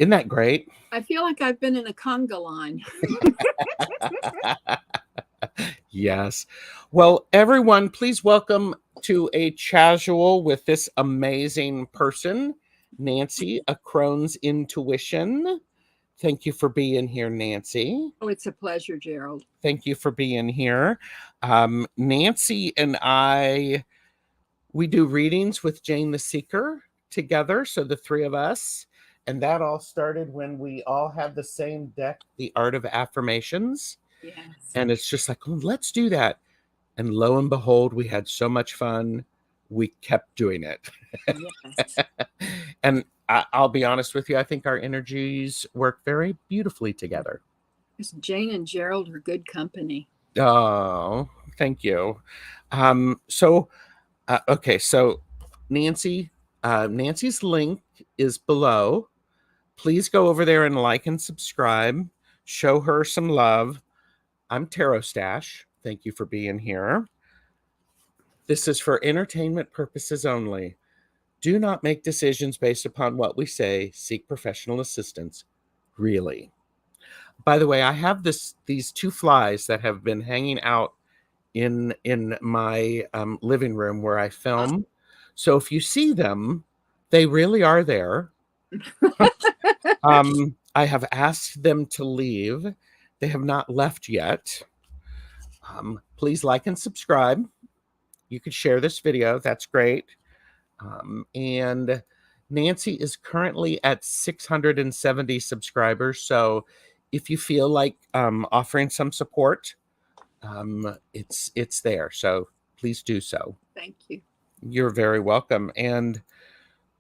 Isn't that great? I feel like I've been in a conga line. Yes. Well, everyone, please welcome to a casual with this amazing person, Nancy, a Crone's Intuition. Thank you for being here, Nancy. Oh, it's a pleasure, Gerald. Thank you for being here. Nancy and we do readings with Jane the Seeker together. So the three of us. And that all started when we all had the same deck, The Art of Affirmations. Yes. And it's just like, oh, let's do that. And lo and behold, we had so much fun. We kept doing it. Yes. And I'll be honest with you, I think our energies work very beautifully together. Jane and Gerald are good company. Oh, thank you. Okay, so Nancy, Nancy's link is below. Please go over there and like and subscribe. Show her some love. I'm Tarot Stash. Thank you for being here. This is for entertainment purposes only. Do not make decisions based upon what we say. Seek professional assistance. Really. By the way, I have these two flies that have been hanging out in my living room where I film. So if you see them, they really are there. I have asked them to leave. They have not left yet. Please like and subscribe. You could share this video. That's great. And Nancy is currently at 670 subscribers. So if you feel like offering some support, it's there. So please do so. Thank you. You're very welcome. And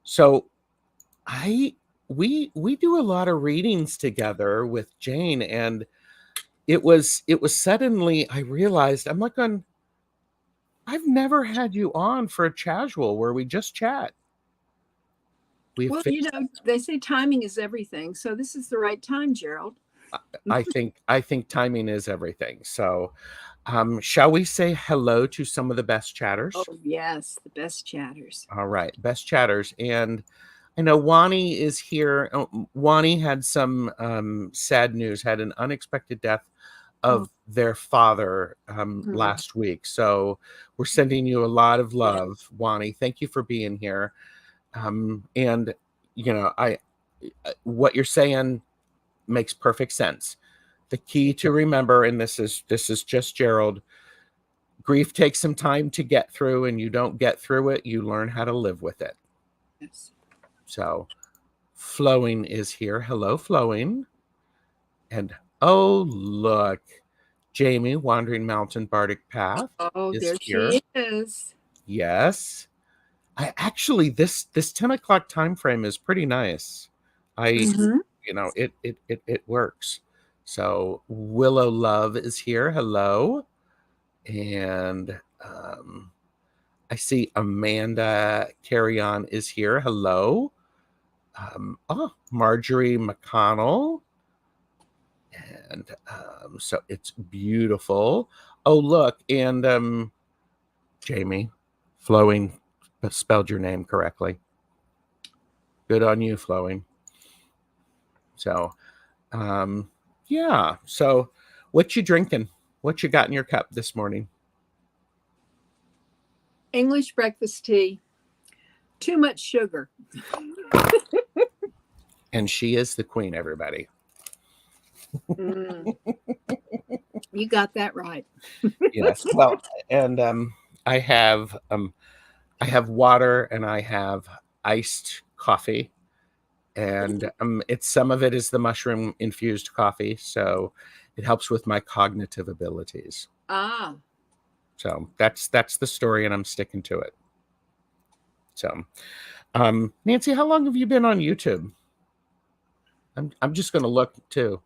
so we do a lot of readings together with Jane, and it was suddenly I realized I've never had you on for a casual where we just chat. Well, they say timing is everything. So this is the right time, Gerald. I think timing is everything. So shall we say hello to some of the best chatters? Oh, yes, the best chatters. All right, best chatters. And I know Wani is here. Wani had some sad news, had an unexpected death of their father last week. So we're sending you a lot of love, Wani. Thank you for being here. And you know, what you're saying makes perfect sense. The key to remember, and this is just Gerald, grief takes some time to get through, and you don't get through it, you learn how to live with it. Yes. So Flowing is here. Hello, Flowing. And oh, look, Jamie, Wandering Mountain Bardic Path. Oh, is there here. she is. Yes. I actually, this 10 o'clock time frame is pretty nice. You know, it works. So Willow Love is here. Hello. And I see Amanda Carry On is here. Hello. Marjorie McConnell. And so it's beautiful. Oh, look. And Jamie, Flowing spelled your name correctly. Good on you, Flowing. So, yeah. So, what you drinking? What you got in your cup this morning? English breakfast tea. Too much sugar. And she is the queen, everybody. You got that right. Yes. Well, and I have water and I have iced coffee, and some of it is the mushroom infused coffee, so it helps with my cognitive abilities. So that's the story, and I'm sticking to it. So, Nancy, how long have you been on YouTube? I'm just going to look too.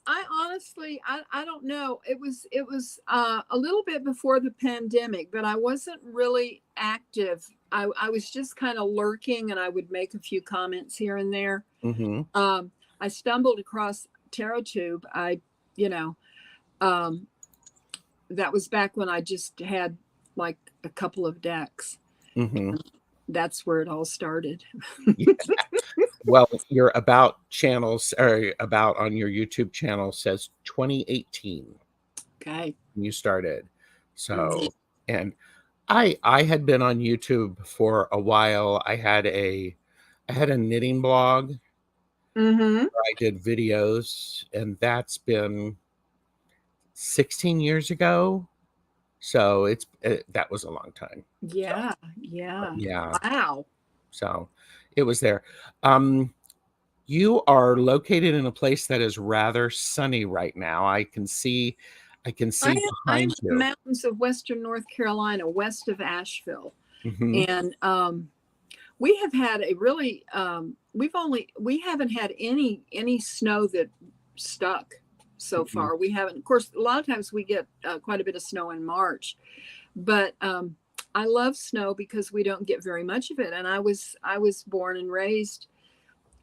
I honestly, I don't know. It was a little bit before the pandemic, but I wasn't really active. I was just kind of lurking, and I would make a few comments here and there. I stumbled across TarotTube. That was back when I just had like a couple of decks. That's where it all started. Well, your about channels or about on your YouTube channel says 2018 Okay. when you started. Mhm. So, and I had been on YouTube for a while. I had a knitting blog Mhm. where I did videos, and that's been 16 years ago. So that was a long time. So, Yeah. but Yeah. yeah, Wow. so it was there. Um, You are located in a place that is rather sunny right now. I can see I am behind in the you. mountains of western North Carolina, west of Asheville. Hmm. And we have had a really we haven't had any snow that stuck so Hmm. far. We haven't. Of course, a lot of times we get quite a bit of snow in March, but I love snow because we don't get very much of it. And I was born and raised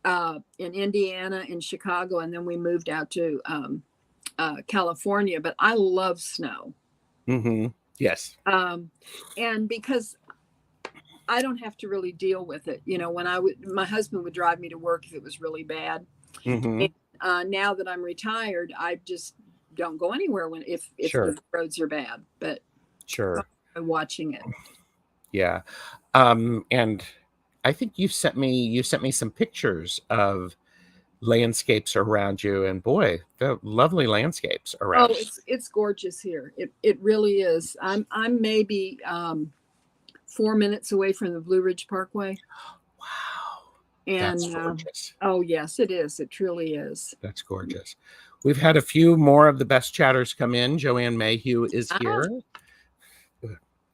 in Indiana, in Chicago, and then we moved out to California. But I love snow, Hmm. Yes. um, and because I don't have to really deal with it. You know, when my husband would drive me to work if it was really bad. And Hmm. now that I'm retired, I just don't go anywhere when if Sure. the roads are bad. But Sure. I'm watching it. Yeah. And I think you sent me some pictures of landscapes around you, and boy, the lovely landscapes Oh, around. it's gorgeous here. It really is. I'm maybe 4 minutes away from the Blue Ridge Parkway, Wow, and that's gorgeous. oh yes, it is. It truly is. That's gorgeous. We've had a few more of the best chatters come in. Joanne Mayhew is Ah, here.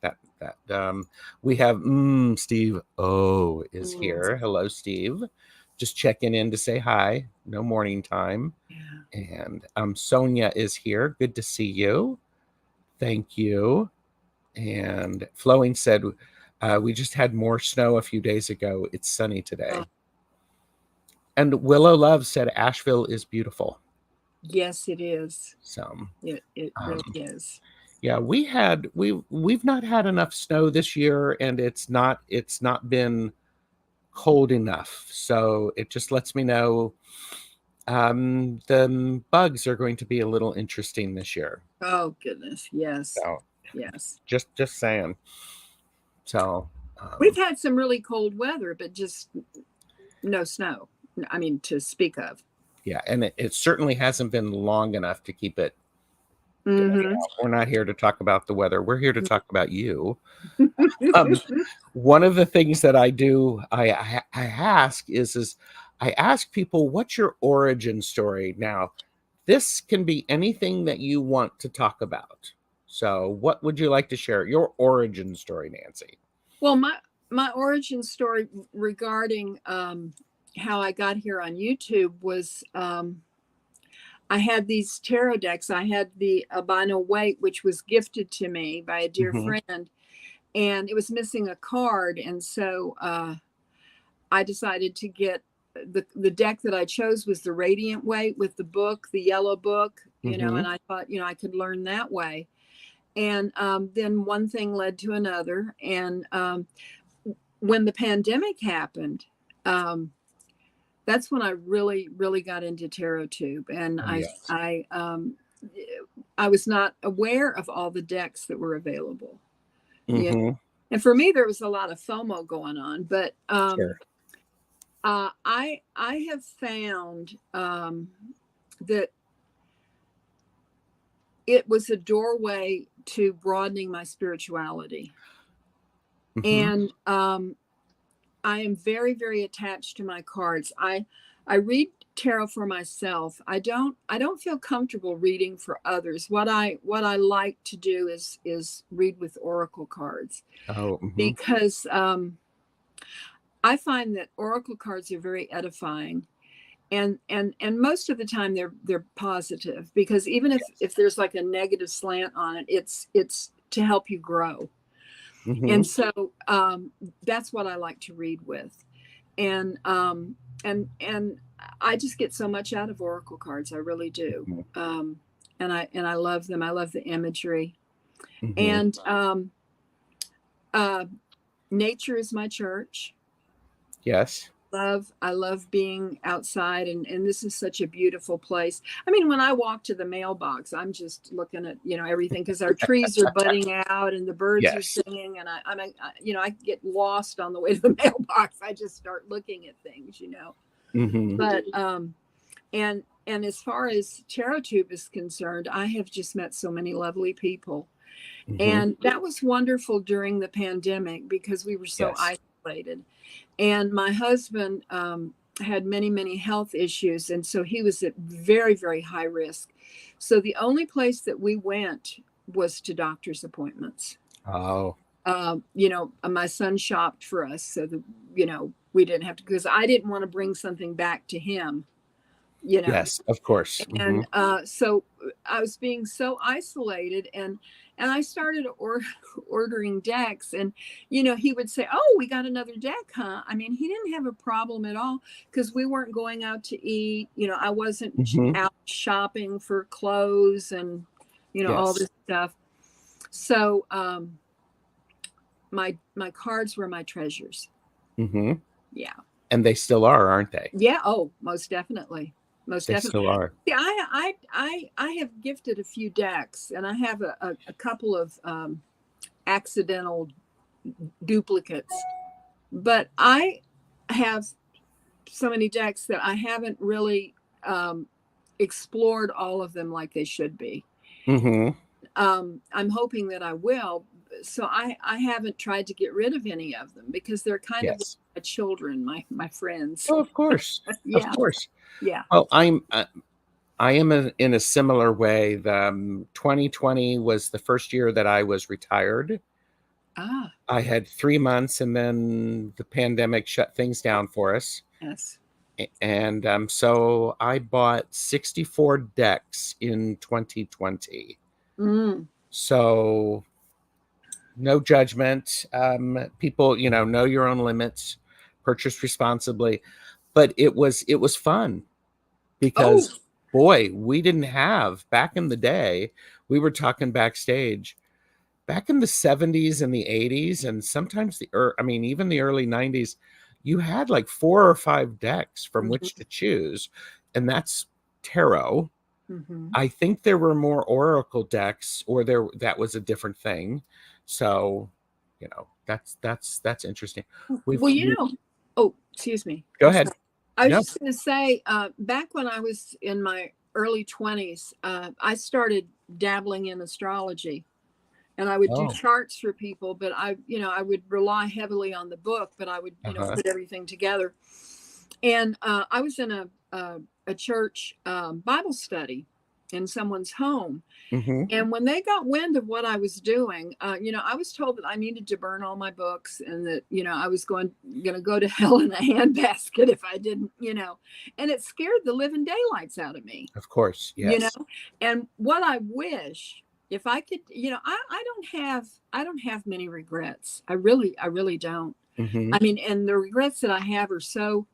That we have Steve O is mm, here. Hello, Steve. Just checking in to say hi. No morning time. yeah. And Sonia is here. Good to see you. Thank you. And Flowing said, we just had more snow a few days ago. It's sunny Oh, today. And Willow Love said Asheville is beautiful. yes, it is. So It really um, is. yeah, we've not had enough snow this year, and it's not been cold enough. So it just lets me know the bugs are going to be a little interesting this year. Oh goodness, yes, So yes. just saying. So We've had some really cold weather, but just no snow. I mean, to speak of. yeah, and it certainly hasn't been long enough to keep it. Hmm. We're not here to talk about the weather. We're here to talk about you. Um, One of the things that I do, I ask is I ask people, what's your origin story? Now, this can be anything that you want to talk about. So, what would you like to share? Your origin story, Nancy. Well, my origin story regarding how I got here on YouTube was I had these tarot decks. I had the albino white, which was gifted to me by a dear Hmm. friend, and it was missing a card, and so I decided to get the deck that I chose was the Radiant Way with the book, the yellow book, Hmm. and I thought, I could learn that way. And then one thing led to another. And when the pandemic happened, um, that's when I really, really got into tarot tube. And Oh, yes. I was not aware of all the decks that were available. Yeah. Hmm. And for me, there was a lot of FOMO going on, but Sure. I have found that it was a doorway to broadening my spirituality, Hmm. and I am very very attached to my cards. I read tarot for myself. I don't feel comfortable reading for others. What I like to do is read with oracle cards Oh, hmm. because I find that oracle cards are very edifying, and most of the time they're positive, because even if Yes. there's like a negative slant on it, it's to help you grow. Hmm. And so that's what I like to read with. And and I just get so much out of oracle cards. I really do. And I love them. I love the imagery. Hmm. And uh nature is my church. Yes. I love being outside, and this is such a beautiful place. I mean, when I walk to the mailbox, I'm just looking at, everything, because our trees are budding out and the birds are Yes. singing, and I get lost on the way to the mailbox. I just start looking at things. Hmm. But and as far as Charitube is concerned, I have just met so many lovely people. Hmm. And that was wonderful during the pandemic because we were so Yes. isolated. And my husband had many, many health issues. And so he was at very, very high risk. So the only place that we went was to doctor's appointments. Oh, My son shopped for us so that, we didn't have to, because I didn't want to bring something back to him, you know. yes, of course. Hmm. And so I was being so isolated, and I started ordering decks, and he would say, "Oh, we got another deck, huh?" I mean, he didn't have a problem at all because we weren't going out to eat. I wasn't Hmm. out shopping for clothes and all Yes. this stuff. So my cards were my treasures. Hmm. Yeah. And they still are, aren't they? Yeah. Oh, most definitely. Most They definitely. still are. Yeah, I have gifted a few decks, and I have a couple of accidental duplicates, but I have so many decks that I haven't really explored all of them like they should be. Hmm. I'm hoping that I will. So I haven't tried to get rid of any of them because they're kind of like Yes. my children, my friends. Oh, of course. Of Yeah, course. yeah. Well, I am in a similar way. The 2020 was the first year that I was retired. Ah, I had 3 months, and then the pandemic shut things down for us. yes. And so I bought 64 decks in 2020. Mm. So no judgment. People, know your own limits, purchase responsibly. But it was fun Oh, because, boy, we didn't have back in the day. We were talking backstage back in the 70s and the 80s, and sometimes even the early 90s. You had like 4 or 5 decks from which mhm, to choose, and that's tarot. mhm. I think there were more oracle decks, or that was a different thing. So, that's interesting. Well, We oh, excuse me. Go I'm ahead. sorry. I was No. just going to say, back when I was in my early 20s, I started dabbling in astrology, and I would do Oh. charts for people, but I would rely heavily on the book, but I would, Uh-huh. put everything together. And I was in a church Bible study in someone's home. Mm-hmm. And when they got wind of what I was doing, I was told that I needed to burn all my books, and that, I was going to go to hell in a handbasket if I didn't. And it scared the living daylights out of me, Of course. you know. Yes. And what I wish, if I could, I don't have many regrets. I really don't. Mm-hmm. I mean, and the regrets that I have are so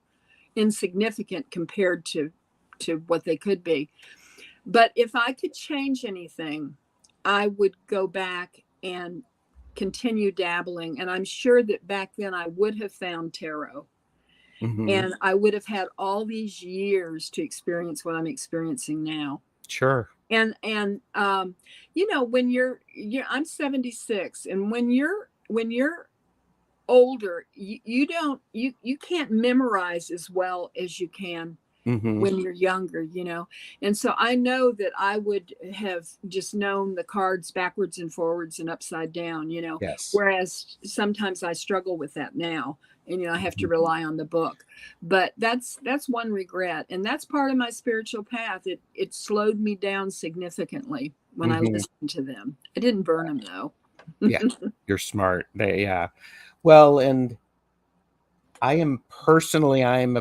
insignificant compared to what they could be. But if I could change anything, I would go back and continue dabbling. And I'm sure that back then I would have found tarot, Mm-hmm. and I would have had all these years to experience what I'm experiencing now. Sure. And when I'm 76, and when you're older, you don't you can't memorize as well as you can Mm-hmm. when you're younger. And so I know that I would have just known the cards backwards and forwards and upside down. Yes. Whereas sometimes I struggle with that now, and I have to Mhm. rely on the book. But that's one regret, and that's part of my spiritual path. It slowed me down significantly when I Mhm. listened to them. I didn't burn them though. Yeah, you're smart. Yeah. Well, and I am personally, I am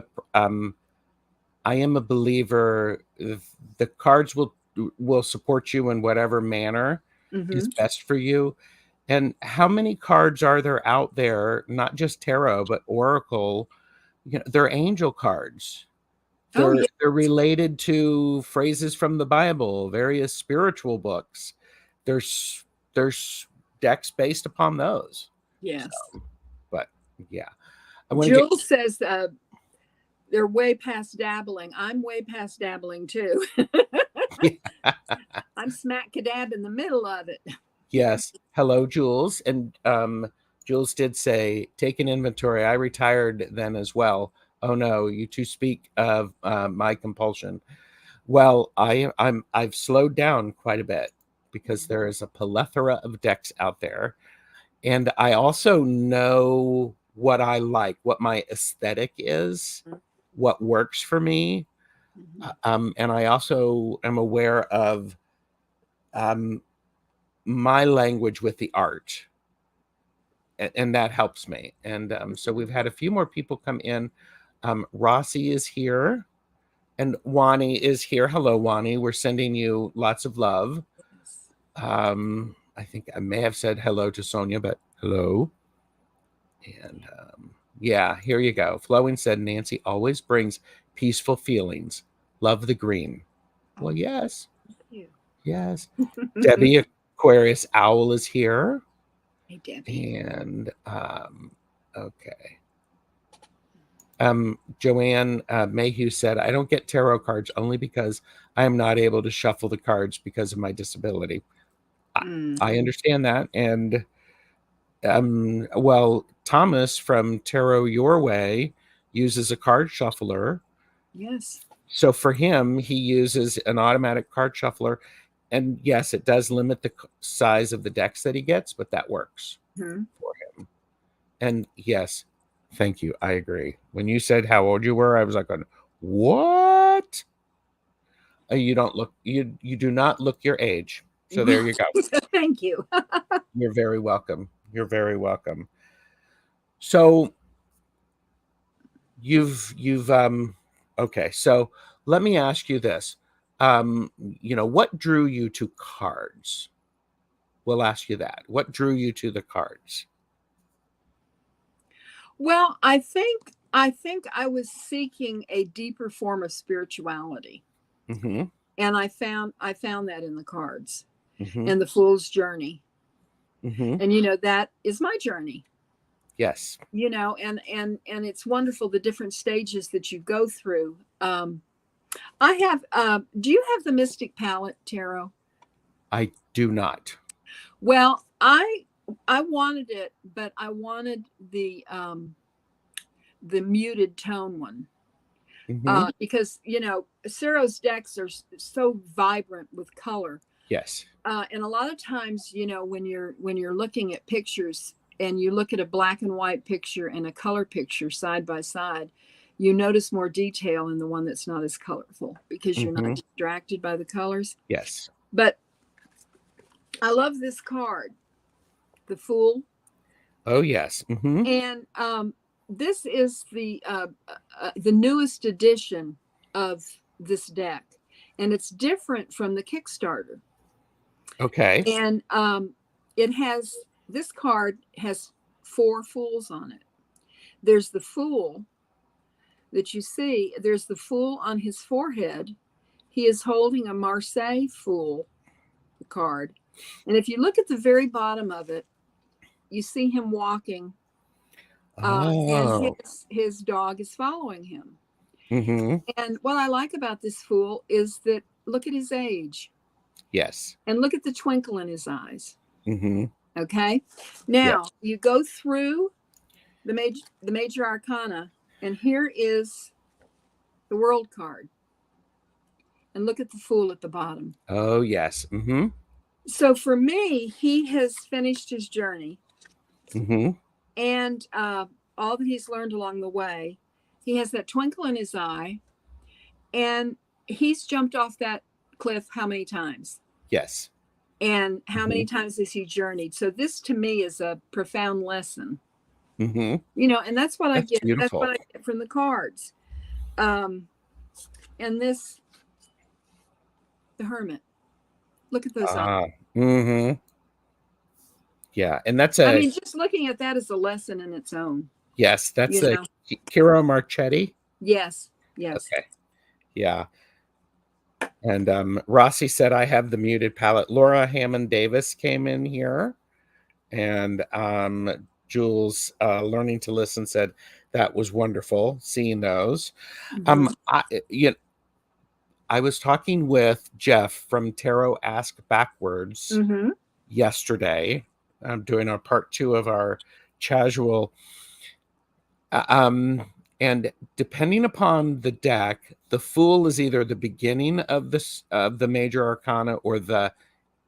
a believer. The cards will support you in whatever manner is Hmm. best for you. And how many cards are there out there? Not just tarot, but oracle. They're angel cards. Oh yeah. They're related to phrases from the Bible, various spiritual books. There's decks based upon those. So, Yes. but yeah, I want to get. Jill says they're way past dabbling. I'm way past dabbling too. I'm smack dab in the middle of it. Yes. Hello, Jules. And Jules did say, take an inventory. I retired then as well. Oh no, you two speak of my compulsion. Well, I've slowed down quite a bit because there is a plethora of decks out there. And I also know what I like, what my aesthetic is, what works for me. And I also am aware of my language with the art. And that helps me. And so we've had a few more people come in. Rossi is here. And Wani is here. Hello, Wani. We're sending you lots of love. I think I may have said hello to Sonia, but hello. And yeah, here you go. Flowing said Nancy always brings peaceful feelings. Love the green. Well, yes. Thank you. Yes. Debbie Aquarius Owl is here. Hey, Debbie. And okay. Joanne Mayhew said, I don't get tarot cards only because I am not able to shuffle the cards because of my disability. I understand that. And well, Thomas from Tarot Your Way uses a card shuffler. Yes. So for him, he uses an automatic card shuffler. And yes, it does limit the size of the decks that he gets, but that works for him. And yes, thank you. I agree. When you said how old you were, I was like, what? You don't look, you do not look your age. So there you go. Thank you. You're very welcome. You're very welcome. So you've okay. So let me ask you this. What drew you to cards? We'll ask you that. What drew you to the cards? Well, I think I was seeking a deeper form of spirituality. Mm-hmm. And I found that in the cards Mm-hmm. and the Fool's Journey. Mm-hmm. And that is my journey. Yes. And it's wonderful the different stages that you go through. I have do you have the Mystic Palette Tarot? I do not. Well, I wanted it, but I wanted the muted tone one. Mm-hmm. Because Cero's decks are so vibrant with color. Yes. And a lot of times, when you're looking at pictures and you look at a black and white picture and a color picture side by side, you notice more detail in the one that's not as colorful because you're not distracted by the colors. Yes. But I love this card, the Fool. Oh yes. Mm-hmm. And this is the newest edition of this deck, and it's different from the Kickstarter. Okay. And this card has 4 fools on it. There's the Fool that you see. There's the Fool on his forehead. He is holding a Marseille Fool card. And if you look at the very bottom of it, you see him walking. And his dog is following him. Mm-hmm. And what I like about this Fool is that look at his age. Yes. And look at the twinkle in his eyes. Mm-hmm. Okay. Now you go through the major arcana, and here is the World card. And look at the Fool at the bottom. Oh yes. Mm-hmm. So for me, he has finished his journey. Mm-hmm. And all that he's learned along the way. He has that twinkle in his eye, and he's jumped off that cliff how many times? Yes. And how many times has he journeyed? So this to me is a profound lesson. Mm-hmm. And that's what I get. Beautiful. That's what I get from the cards. And this, the Hermit. Look at those eyes. Mm-hmm. Yeah, and that's just looking at that is a lesson in its own. Yes, that's a Kiro Marchetti. Yes. Okay. Yeah. And Rossi said, I have the muted palette. Laura Hammond Davis came in here. And Jules, Learning to Listen, said, that was wonderful seeing those. Mhm. I you know, I was talking with Jeff from Tarot Ask Backwards Mhm. yesterday. I'm doing our part 2 of our casual. Uh, um, and depending upon the deck, the Fool is either the beginning of the major arcana or the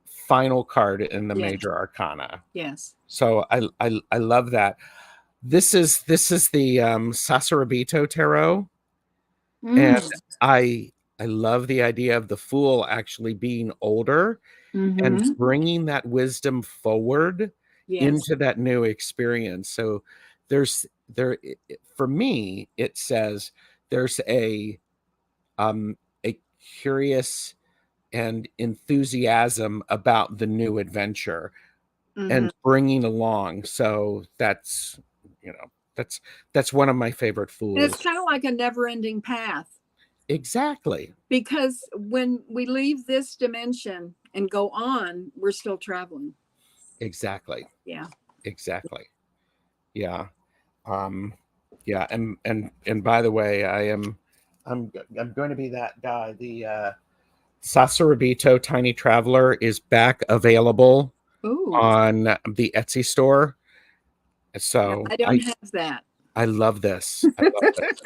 final card in the Yes. major arcana. Yes. So I love that. This is the Sasarabito tarot, and Mm. I I love the idea of the Fool actually being older and Mhm. bringing that wisdom forward Yes. into that new experience. So there's there for me it says there's a curious and enthusiasm about the new adventure Mhm. and bringing along. So that's you know that's that's one of my favorite And it's Fools. kind of like a never-ending path, Exactly. because when we leave this dimension and go on, we're still traveling. Exactly. Yeah. Exactly. Yeah. Um, yeah, and by the way, I'm going to be that guy. The Sasarabito Tiny Traveler is back available Ooh. on the Etsy store. Yeah, So I don't have that. I love this. I love this.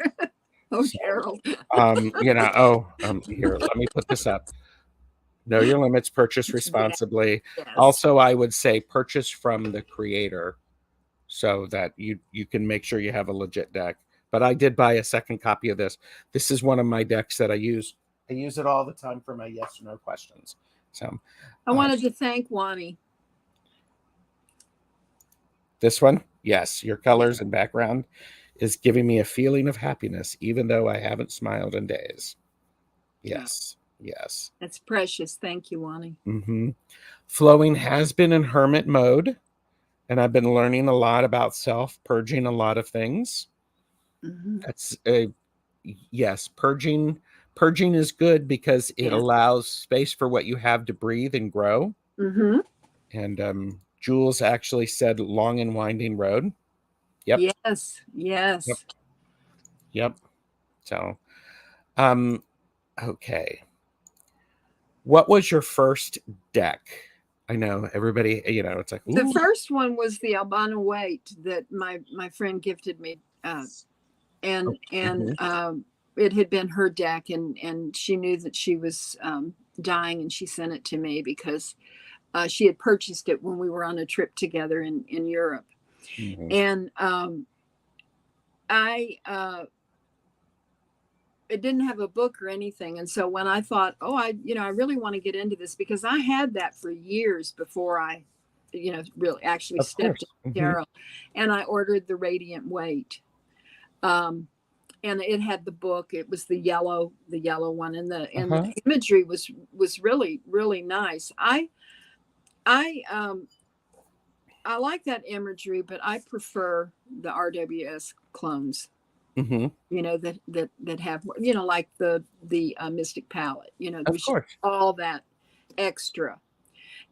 Oh, So Gerald. here, let me put this up. Know your limits, purchase Yeah. responsibly. Yes. Also, I would say purchase from the creator so that you can make sure you have a legit deck. But I did buy a second copy of this. This is one of my decks that I use. I use it all the time for my yes or no questions. So I wanted to thank Wani. this one, yes, your Yeah. colors and background is giving me a feeling of happiness, even though I haven't smiled in days. Yeah. Yes, yes. That's precious. Thank you, Wani. Flowing has been in hermit mode, and I've been learning a lot about self, purging a lot of things. Hmm. That's a yes, purging is good because it Yes. allows space for what you have to breathe and grow. Hmm. And Jules actually said long and winding road. Yep, Yes. yep, Yes. yep. So um okay, what was your first deck? I know everybody, it's like, The ooh. first one was the Albano Weight that my friend gifted me, Oh, and mhm, it had been her deck, and she knew that she was dying, and she sent it to me because she had purchased it when we were on a trip together in Europe, mhm, and I it didn't have a book or anything, and so when I thought, oh, I really want to get into this, because I had that for years before I really actually of stepped course. into tarot, and I ordered the Radiant Weight. Um, and it had the book. It was the yellow one, and the Uh-huh. imagery was really really nice. I I like that imagery, but I prefer the RWS clones. Hmm. That have like the Mystic Palette. Of Which course. all that extra.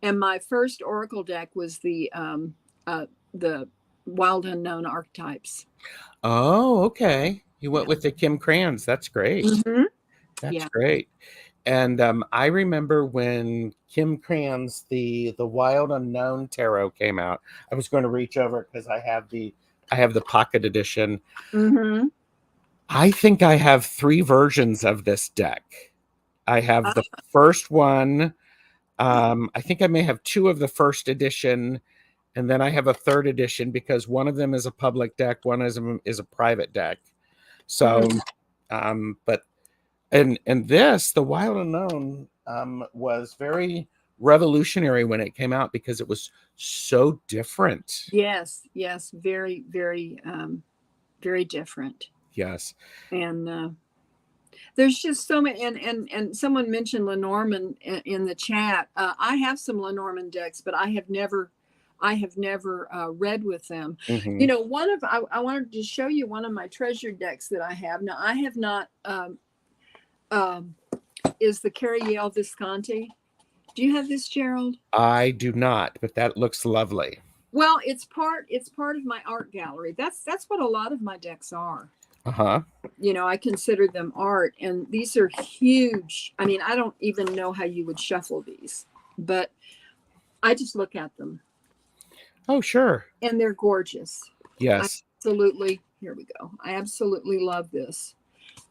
And my first Oracle deck was the Wild Unknown Archetypes. Oh, okay. You Yeah. went with the Kim Crayons. That's great. Hmm. That's Yeah. great. And I remember when Kim Crayons, the Wild Unknown Tarot came out. I was going to reach over because I have the pocket edition. Hmm. I think I have 3 versions of this deck. I have the first one. I think I may have 2 of the first edition, and then I have a third edition because one of them is a public deck, one is a private deck. So, but and this, the Wild Unknown, was very revolutionary when it came out because it was so different. Yes, yes, very, very, very different. Yes. And there's just so many. And someone mentioned Lenormand in the chat. I have some Lenormand decks, but I have never read with them. Hmm. I wanted to show you one of my treasure decks that I have now. I have not. Um, is the Carrie Visconti? Do you have this, Gerald? I do not, but that looks lovely. Well, it's part of my art gallery. That's what a lot of my decks are. Uh-huh. You know, I consider them art, and these are huge. I mean, I don't even know how you would shuffle these, but I just look at them Oh, sure. and they're gorgeous. I Yes. absolutely, here we go. I absolutely love this.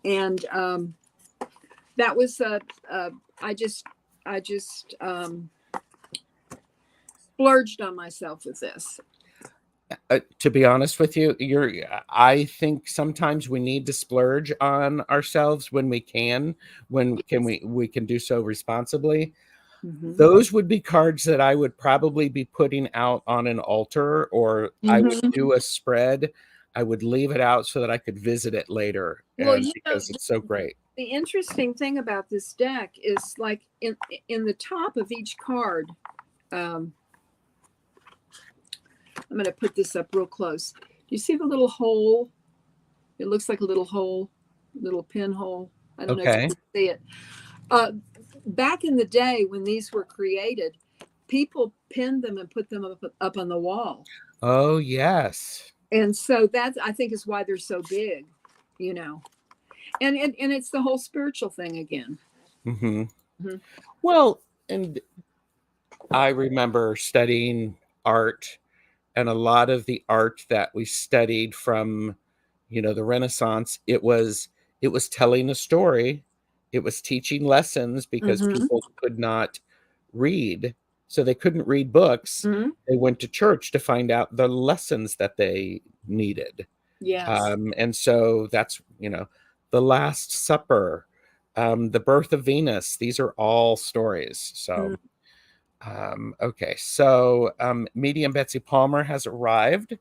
And that was I just splurged on myself with this. To be honest with you, I think sometimes we need to splurge on ourselves when we can, when can Yes. we can do so responsibly. Mm-hmm. Those would be cards that I would probably be putting out on an altar, or I would Mm-hmm. do a spread. I would leave it out so that I could visit it later, Well, and you know, because it's so great. the interesting thing about this deck is like in the top of each card. Um, I'm going to put this up real close. Do you see the little hole? It looks like a little hole, little pinhole. I don't know if you Okay. can see it. Uh, Back in the day when these were created, people pinned them and put them up on the wall. Oh, yes. And so that I think is why they're so big, you know. And it's the whole spiritual thing again. Hmm. Mhm. Well, and I remember studying art, and a lot of the art that we studied from, the Renaissance, it was telling a story. It was teaching lessons because Mhm. people could not read, so they couldn't read books. Mhm. They went to church to find out the lessons that they needed. Yes. And so that's, the Last Supper, the birth of Venus. These are all stories. So Mm. okay, so Medium Betsy Palmer has arrived.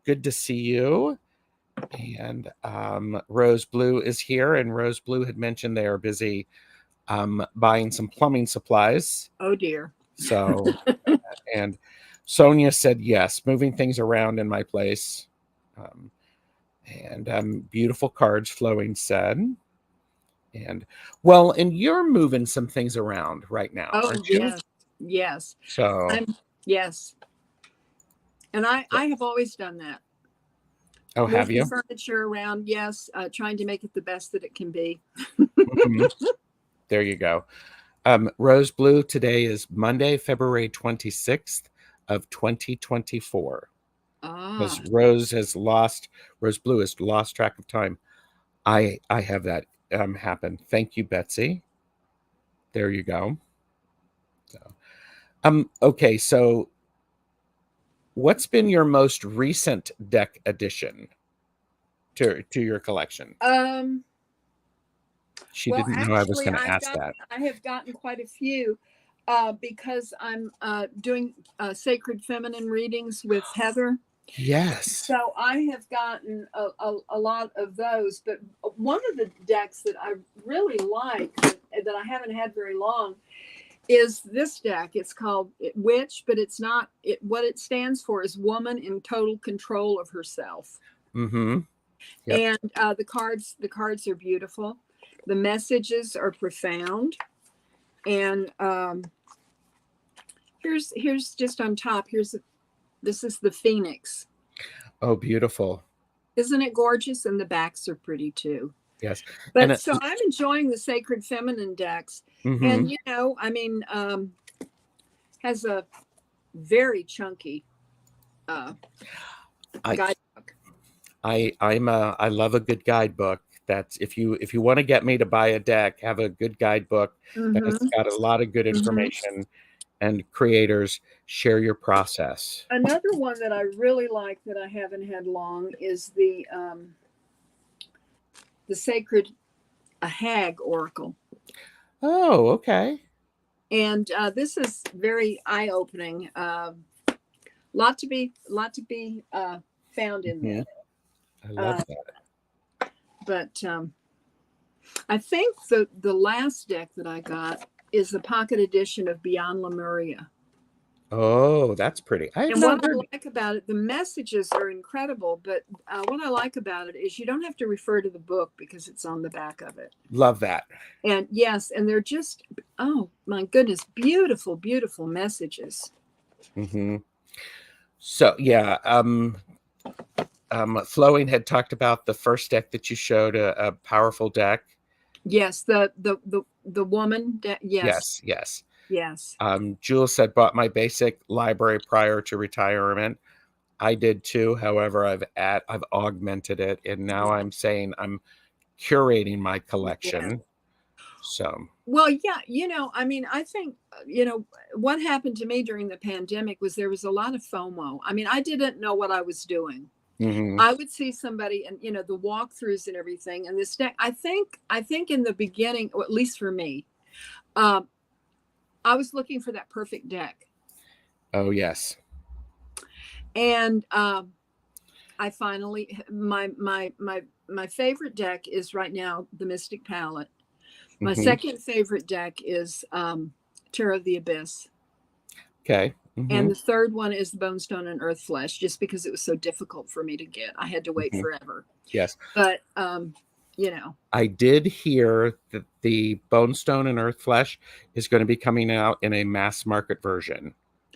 Good to see you. And Rose Blue is here, and Rose Blue had mentioned they are busy buying some plumbing supplies. Oh dear. So, and Sonia said yes, moving things around in my place. Um, and beautiful cards flowing said. And well, and you're moving some things around right now, Oh aren't you? yes. Yes. So, I'm yes. And I have always done that. oh, have Moving you? furniture around, yes, trying to make it the best that it can be. Mhm. There you go. Rose Blue, today is Monday, February 26th of 2024. Because Ah, Rose Blue has lost track of time. I have that happen. Thank you, Betsy. There you go. So, okay, so what's been your most recent deck addition to your collection? um, She well, didn't know I was actually, going to ask that. I have gotten quite a few because I'm doing sacred feminine readings with Heather. Yes. So I have gotten a lot of those. But one of the decks that I really like that I haven't had very long is this deck. It's called Witch, but it's not. What it stands for is woman in total control of herself. Mm-hmm. Yep. And the cards are beautiful. The messages are profound. And here's just on top. This is the Phoenix. Oh, beautiful. Isn't it gorgeous? And the backs are pretty too. Yes. And But so I'm enjoying the Sacred Feminine decks. mm-hmm. And you know, I mean, has a very chunky I guidebook. I love a good guidebook. That's if you want to get me to buy a deck, have a good guidebook that has Mm-hmm. got a lot of good Mm-hmm. information, and creators share your process. Another one that I really like that I haven't had long is the Sacred a Hag Oracle. Oh, okay. And this is very eye-opening. Lot to be found in Mhm. there. I love Uh, that. but I think the last deck that I got is the pocket edition of Beyond Lemuria. Oh, that's pretty. I have And not what I heard. like about it, the messages are incredible. But what I like about it is you don't have to refer to the book because it's on the back of it. Love that. And yes, and they're just, oh my goodness, beautiful, beautiful messages. Hmm. So yeah, Flowing had talked about the first deck that you showed, a powerful deck. Yes, the woman. Yes, Yes, yes. yes. Jules said, bought my basic library prior to retirement. I did too. However, I've augmented it, and now I'm saying I'm curating my Yeah. collection. So, Well, yeah, I mean, I think, what happened to me during the pandemic was there was a lot of FOMO. I mean, I didn't know what I was doing. mhm. I would see somebody and, the walkthroughs and everything. And this deck, I think in the beginning, or at least for me, um, I was looking for that perfect deck. Oh yes. And I finally, my favorite deck is right now the Mystic Palette. My Hmm. second favorite deck is Terror of the Abyss. Okay. And Hmm. the third one is the Bonestone and Earth Flesh, just because it was so difficult for me to get. I had to wait Hmm. forever. Yes. But you know, I did hear that the Bonestone and Earth Flesh is going to be coming out in a mass market version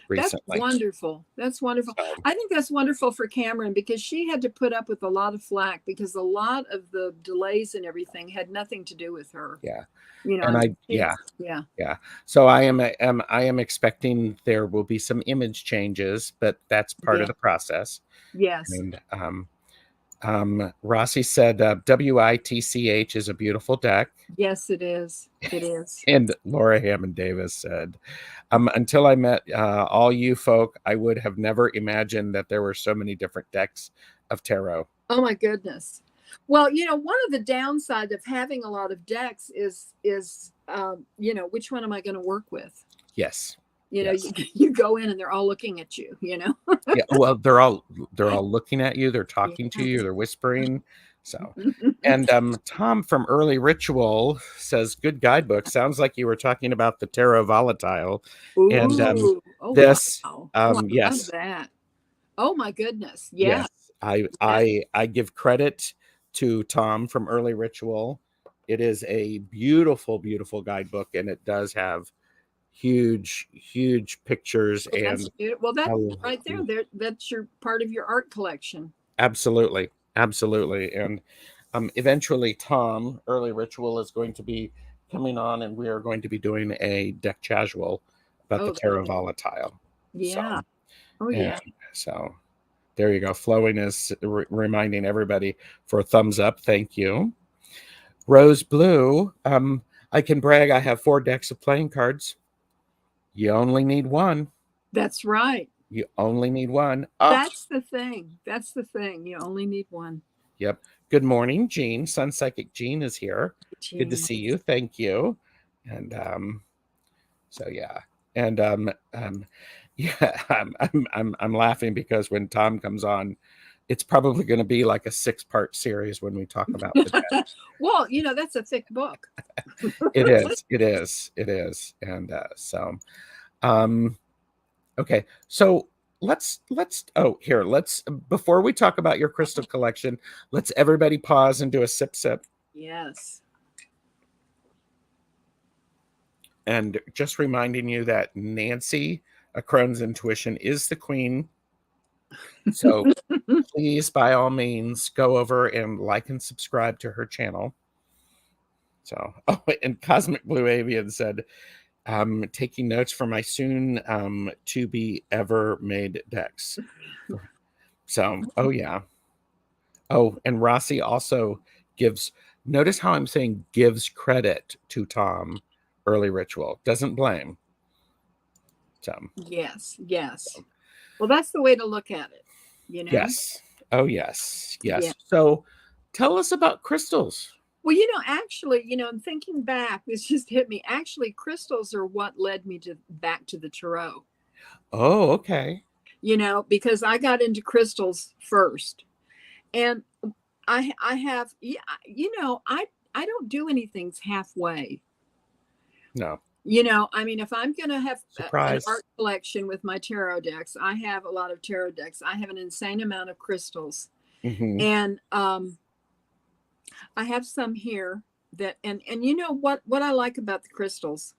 that's recently. wonderful. That's wonderful. So, I think that's wonderful for Cameron because she had to put up with a lot of flack because a lot of the delays and everything had nothing to do with her. yeah. I And mean, yeah, yeah, yeah. So I am expecting there will be some image changes, but that's part of yeah, the process. yes, And Rossi said WITCH is a beautiful deck. yes, it is. It is. And Laura Hammond Davis said, until I met all you folk, I would have never imagined that there were so many different decks of tarot. Oh my goodness. Well, one of the downside of having a lot of decks is which one am I going to work with? Yes. You, Yes. you go in and they're all looking at you. Yeah. Well, they're all looking at you, they're talking to Yeah. you, they're whispering. So, and Tom from Early Ritual says, good guidebook. Sounds like you were talking about the tarot volatile. And Ooh, oh this wow. Oh, I love yes. that. Oh my goodness. Yeah. Yes, I give credit to Tom from Early Ritual. It is a beautiful, beautiful guidebook, and it does have huge pictures Well, that's and beautiful. Well, that oh, right there, that's your part of your art collection. absolutely, absolutely. And eventually, Tom Early Ritual is going to be coming on, and we are going to be doing a deck casual about the Oh, that, Tarot Volatile. So yeah. Oh, and yeah. so there you go. Flowing is reminding everybody for a thumbs up. Thank you. Rose Blue. I can brag. I have 4 decks of playing cards. You only need one. That's right. You only need one. Oh, That's the thing. That's the thing. You only need one. yep. Good morning, Jean. Sun Psychic Jean is here. Good to Gene. see you. Thank you. And so yeah. And yeah, I'm laughing because when Tom comes on, it's probably going to be like a 6-part series when we talk about the deck. Well, that's a thick book. It is. It is. It is. And um, okay. So let's before we talk about your crystal collection, let's everybody pause and do a sip. Yes. And just reminding you that Nancy, a Crone's Intuition, is the queen. So please, by all means, go over and like and subscribe to her channel. So, oh, and Cosmic Blue Avian said, taking notes for my soon to be ever made decks. So, oh yeah. Oh, and Rossi also gives, notice how I'm saying gives credit to Tom Early Ritual, doesn't blame. So, Yes. Yes. Well, that's the way to look at it, you know? yes. Oh, yes. Yeah. Yes. So, tell us about crystals. Well, actually, in thinking back, this just hit me. Actually, crystals are what led me to back to the tarot. Oh, okay. Because I got into crystals first. And I have, yeah, I don't do anything halfway. No. I mean, if I'm going to have an Surprise. art collection with my tarot decks, I have a lot of tarot decks. I have an insane amount of crystals. Hmm. And I have some here that, and what I like about the crystals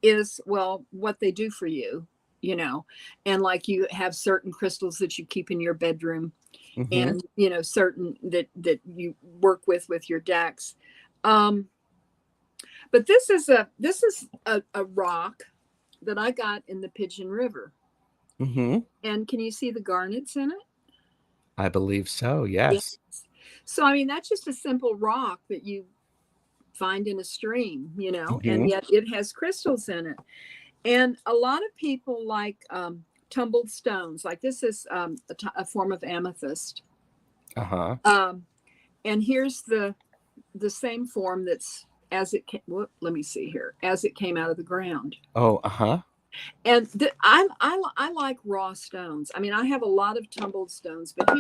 is, well, what they do for you. you know, and like you have certain crystals that you keep in your bedroom, Mm-hmm. and you know, certain that you work with your decks. Um, but this is a rock that I got in the Pigeon River. Mm-hmm. And can you see the garnets in it? I believe so. Yes. Yes. So I mean, that's just a simple rock that you find in a stream, you know, Mm-hmm. and yet it has crystals in it. And a lot of people like tumbled stones. Like this is a form of amethyst. Uh-huh. Um, and here's the same form that's as it came. Well, let me see here. As it came out of the ground. Oh, uh-huh. And I like raw stones. I mean, I have a lot of tumbled stones, but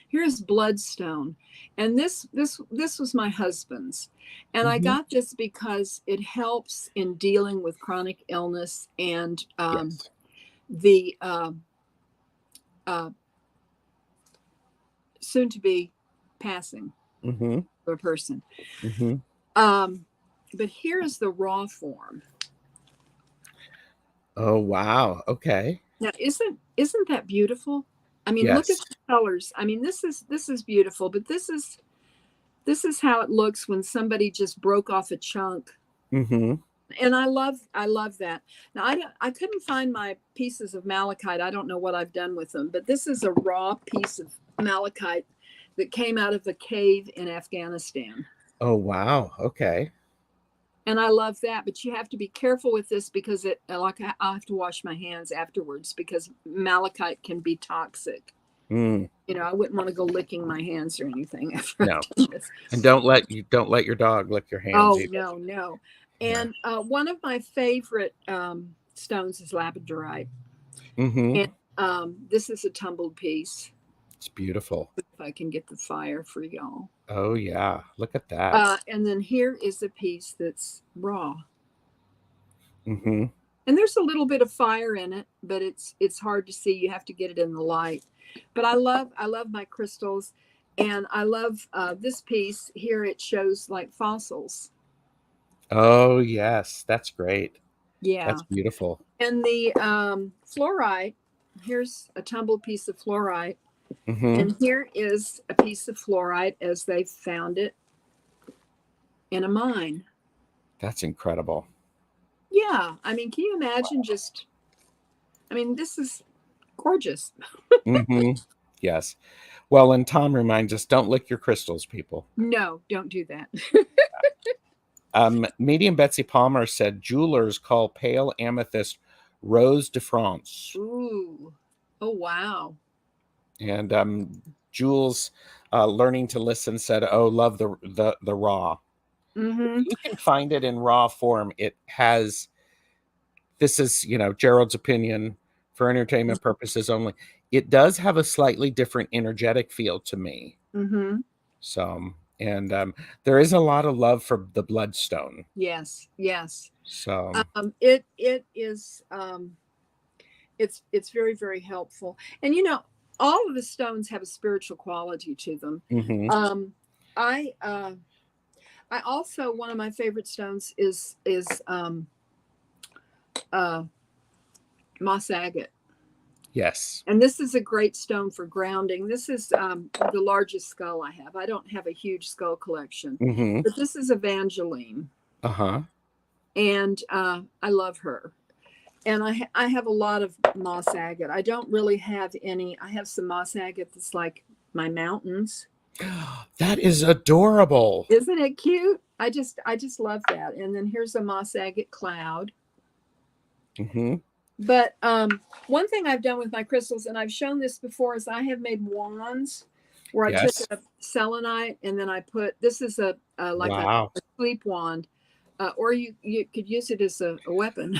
here's bloodstone, and this was my husband's, and I Mm-hmm. got this because it helps in dealing with chronic illness and Yes. the uh, soon to be passing Mm-hmm. of a person. Mm-hmm. Um, but here's the raw form. Oh, wow. Okay. Now, isn't that beautiful? I mean, look at Yes. the colors. I mean, this is beautiful, but this is how it looks when somebody just broke off a chunk. Mm-hmm. And I love that. Now I couldn't find my pieces of malachite. I don't know what I've done with them, but this is a raw piece of malachite that came out of a cave in Afghanistan. Oh, wow. Okay. And I love that, but you have to be careful with this because it like I have to wash my hands afterwards because malachite can be toxic. Mm, You know, I wouldn't want to go licking my hands or anything after no. I've done this. And don't let your dog lick your hands Oh either. no, no. Yeah. And one of my favorite stones is labradorite, Mm-hmm. and this is a tumbled piece. It's beautiful. If I can get the fire for y'all. Oh, yeah. Look at that. And then here is a piece that's raw, Mm-hmm. and there's a little bit of fire in it, but it's hard to see. You have to get it in the light. But I love my crystals, and I love this piece here. It shows like fossils. Oh, yes. That's great. Yeah. That's beautiful. And the fluorite, here's a tumbled piece of fluorite. Mm-hmm. And here is a piece of fluorite as they found it in a mine. That's incredible. Yeah. I mean, can you imagine just, I mean, this is gorgeous. Mm-hmm. Yes. Well, and Tom reminds us, don't lick your crystals, people. No, don't do that. Medium Betsy Palmer said jewelers call pale amethyst Rose de France. Ooh. Oh, wow. And Jules, learning to listen, said, "Oh, love the raw. Mm-hmm. You can find it in raw form. It has. This is Gerald's opinion for entertainment purposes only. It does have a slightly different energetic feel to me. Mm-hmm. So, and there is a lot of love for the bloodstone. Yes. Yes. So, It is it's very, very helpful. And you know, all of the stones have a spiritual quality to them. mhm. Um I also, one of my favorite stones is uh moss agate. Yes. And this is a great stone for grounding. This is the largest skull I have. I don't have a huge skull collection, Hmm. but this is Evangeline, Uh-huh. and I love her. And I have a lot of moss agate. I don't really have any. I have some moss agate that's like my mountains. That is adorable. Isn't it cute? I just love that. And then here's a moss agate cloud. Hmm. But one thing I've done with my crystals, and I've shown this before, is I have made wands where I Yes. took a selenite and then I put, this is a like Wow. a sleep wand, or you could use it as a weapon.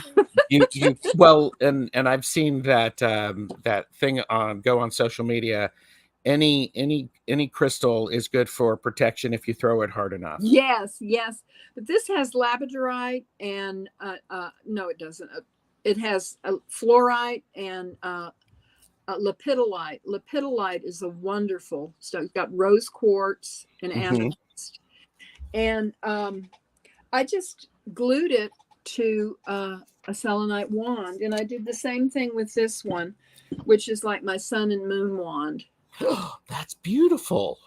You well, and I've seen that that thing go on social media. Any crystal is good for protection if you throw it hard enough. Yes, yes. But this has labradorite and no, it doesn't. It has fluorite and lepidolite. Lepidolite is a wonderful stone. It's got rose quartz and Hmm. amethyst. And I just glued it to a selenite wand. And I did the same thing with this one, which is like my sun and moon wand. That's beautiful.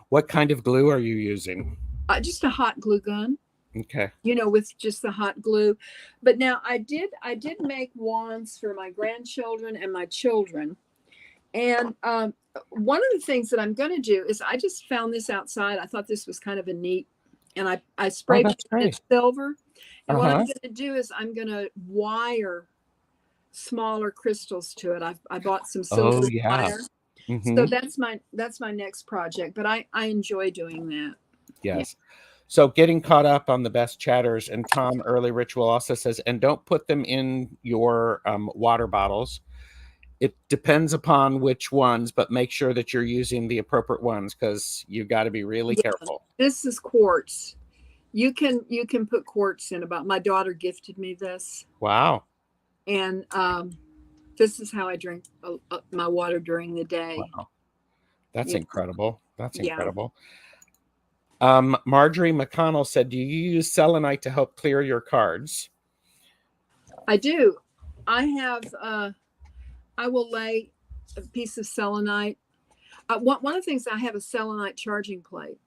What kind of glue are you using? Just a hot glue gun. Okay. With just the hot glue. But now I did make wands for my grandchildren and my children. And one of the things that I'm going to do is I just found this outside. I thought this was kind of a neat, and I spray painted it silver. And what I'm going to do is I'm going to wire smaller crystals to it. I bought some silver wire. So that's my next project. But I enjoy doing that. Yes. Yeah. So getting caught up on the best chatters, and Tom Early Ritual also says, and don't put them in your water bottles. It depends upon which ones, but make sure that you're using the appropriate ones, because you've got to be really careful. This is quartz. You can put quartz in. My daughter gifted me this. Wow. And this is how I drink my water during the day. Wow. That's incredible. That's incredible. Marjorie McConnell said, do you use selenite to help clear your cards? I do. I have, I will lay a piece of selenite. One of the things, I have a selenite charging plate,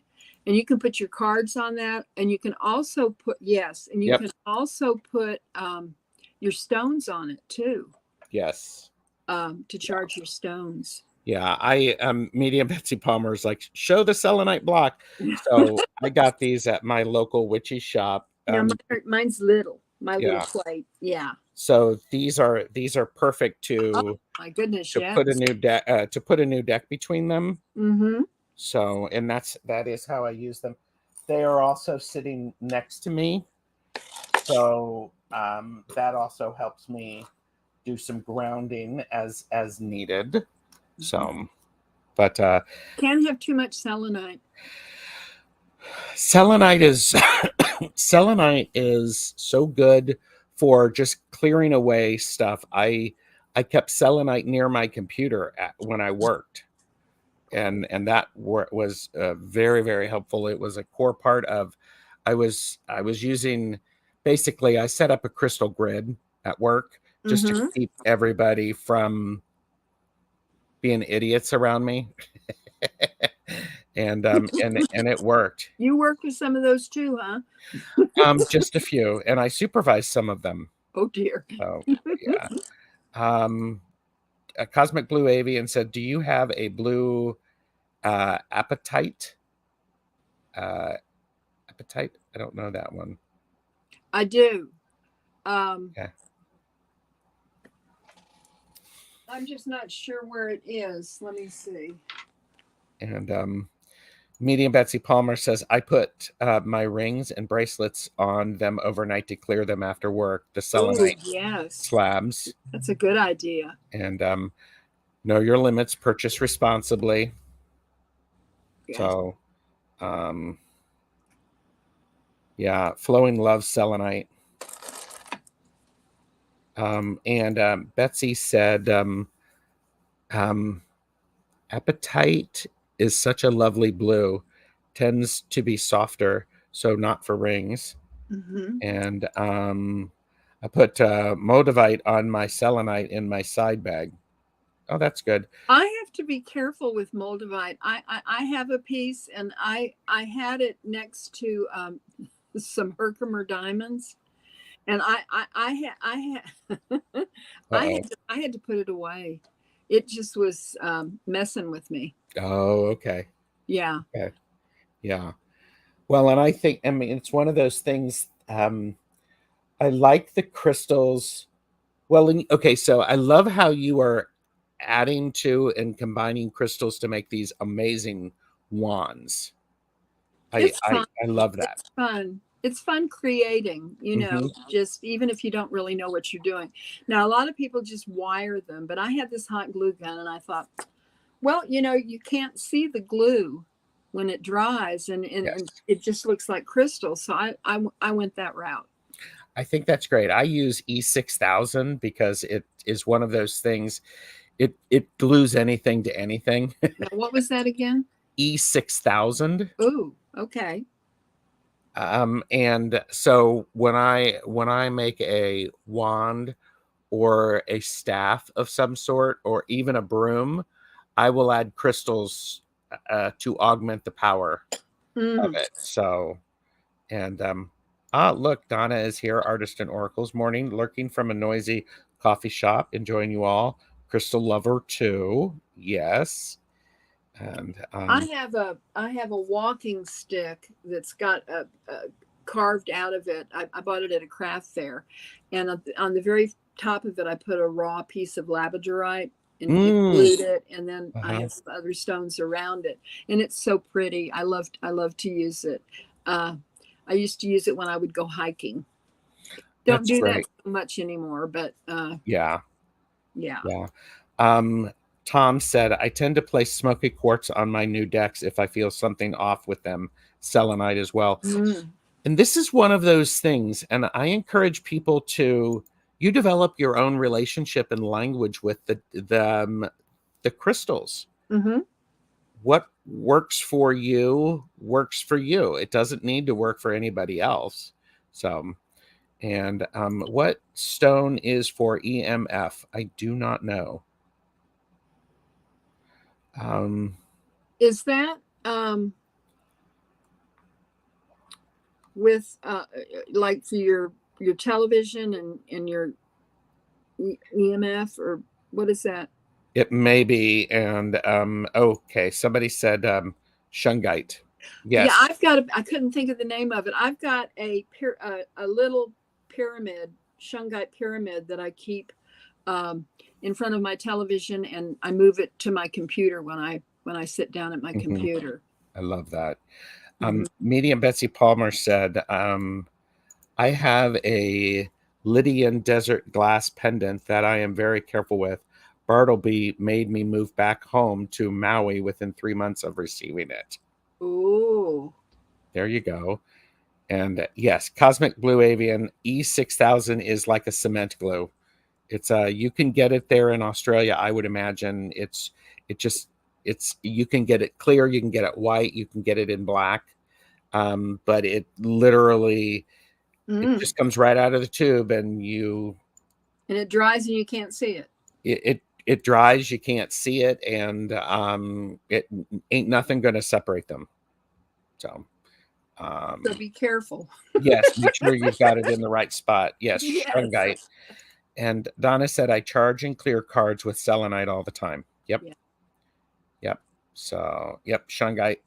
and you can put your cards on that. And you can also put, can also put your stones on it too. Yes. To charge your stones. Yeah, Medium Betsy Palmer is like, show the selenite block. So I got these at my local witchy shop. Mine's little. My little plate. Yeah. So these are perfect to. Oh, my goodness! Put a new deck put a new deck between them. Mm-hmm. So, and that is how I use them. They are also sitting next to me, so that also helps me do some grounding as needed. So, but can't have too much selenite. Selenite is so good for just clearing away stuff. I kept selenite near my computer when I worked, and that was very, very helpful. It was a core part of. I was using, basically, I set up a crystal grid at work just to keep everybody from being idiots around me. and it worked. You worked with some of those too, huh? Just a few, and I supervised some of them. Oh dear. So yeah. A Cosmic Blue Avian said, do you have a blue appetite? Appetite? I don't know that one. I do. Yeah. I'm just not sure where it is. Let me see. And Medium Betsy Palmer says, I put my rings and bracelets on them overnight to clear them after work. The selenite slabs. That's a good idea. And know your limits, purchase responsibly. Yes. So, Flowing loves selenite. And Betsy said, Appetite is such a lovely blue, tends to be softer, so not for rings. And I put Modivite on my selenite in my side bag. Oh, that's good. I have to be careful with Moldavite. I have a piece, and I had it next to some Herkimer diamonds, and I had to put it away. It just was messing with me. Oh, okay. Yeah. Okay. Yeah. Well, and I think, it's one of those things. I like the crystals. Well, okay, so I love how you are adding to and combining crystals to make these amazing wands. I love that. It's fun. It's fun creating, just even if you don't really know what you're doing. Now, a lot of people just wire them, but I had this hot glue gun, and I thought, well, you can't see the glue when it dries, and it just looks like crystal. So I went that route. I think that's great. I use E6000 because it is one of those things. It glues anything to anything. Now, what was that again? E6000. Ooh, okay. And so when I make a wand or a staff of some sort, or even a broom, I will add crystals to augment the power of Mm. it. So, and look, Donna is here, Artist and Oracles morning, lurking from a noisy coffee shop, enjoying you all. Crystal lover too, yes. And I have a walking stick that's got a carved out of it. I bought it at a craft fair, and on the very top of it, I put a raw piece of labradorite and mm, glued it, and then I uh-huh. have some other stones around it, and it's so pretty. I love to use it. Uh, I used to use it when I would go hiking. Don't That's do that great. so much anymore, but Yeah. yeah. Yeah. Um, Tom said, I tend to place smoky quartz on my new decks if I feel something off with them. Selenite as well. Mm. And this is one of those things. And I encourage people to, you develop your own relationship and language with the crystals. Hmm. What works for you works for you. It doesn't need to work for anybody else. So, and what stone is for EMF? I do not know. Um, Is that with like for your television and your EMF, or what is that? it may be, and okay, somebody said shungite. Yeah, Yes. I couldn't think of the name of it. I've got a little pyramid, shungite pyramid that I keep um, in front of my television, and I move it to my computer when I sit down at my Hmm. computer. I love that. Hmm. Medium Betsy Palmer said, I have a Lydian desert glass pendant that I am very careful with. Bartleby made me move back home to Maui within 3 months of receiving it. Ooh. There you go. And yes, Cosmic Blue Avian E6000 is like a cement glue. It's you can get it there in Australia. I would imagine it just it's you can get it clear, you can get it white, you can get it in black. But it literally it Mm. just comes right out of the tube, and And it dries and you can't see it. it dries, you can't see it, and it ain't nothing going to separate them. So So um, be careful. yes, make sure you've got it in the right spot. Yes, Yes. shungite. And Donna said, I charge and clear cards with selenite all the time. Yep. Yeah. Yep. So, yep, shungite.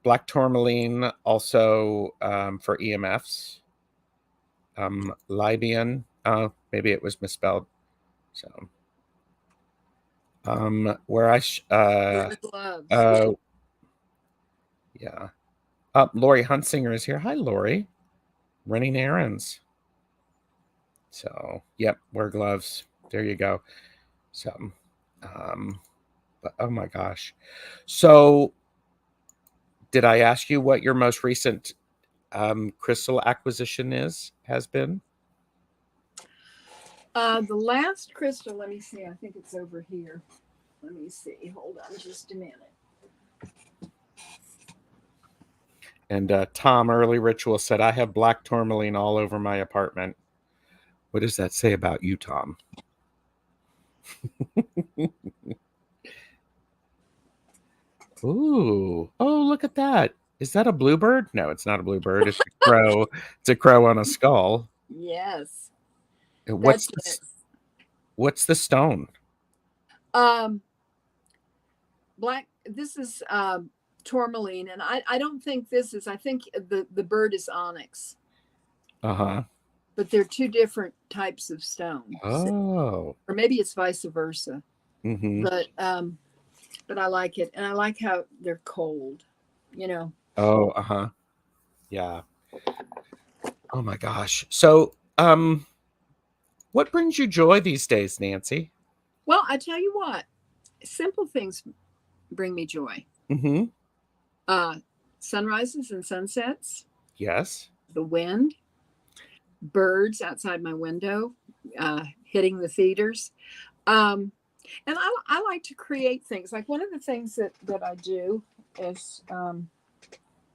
Black tourmaline also for EMFs. Libyan. Maybe it was misspelled. So, where For the gloves. Yeah. uh, yeah. Lori Hunsinger is here. Hi, Lori. Running errands. So, yep, wear gloves. There you go. So, um, but oh my gosh. So, did I ask you what your most recent crystal acquisition has been? The last crystal, let me see. I think it's over here. Let me see. Hold on just a minute. And Tom Early Ritual said, I have black tourmaline all over my apartment. What does that say about you, Tom? Ooh. Oh, look at that. Is that a bluebird? No, it's not a bluebird. It's a crow. It's a crow on a skull. Yes, What's that's this? it. What's the stone? Um, black. This is tourmaline, and I don't think this is. I think the bird is onyx, Uh-huh. but they're two different types of stone, Oh. or maybe it's vice versa. Mm-hmm. But I like it, and I like how they're cold. You know. Oh, uh-huh. Yeah. Oh my gosh. So, what brings you joy these days, Nancy? Well, I tell you what, simple things bring me joy. Mm-hmm. Uh, Sunrises and sunsets, Yes. the wind, birds outside my window, hitting the feeders. Um, and I like to create things. Like one of the things that I do is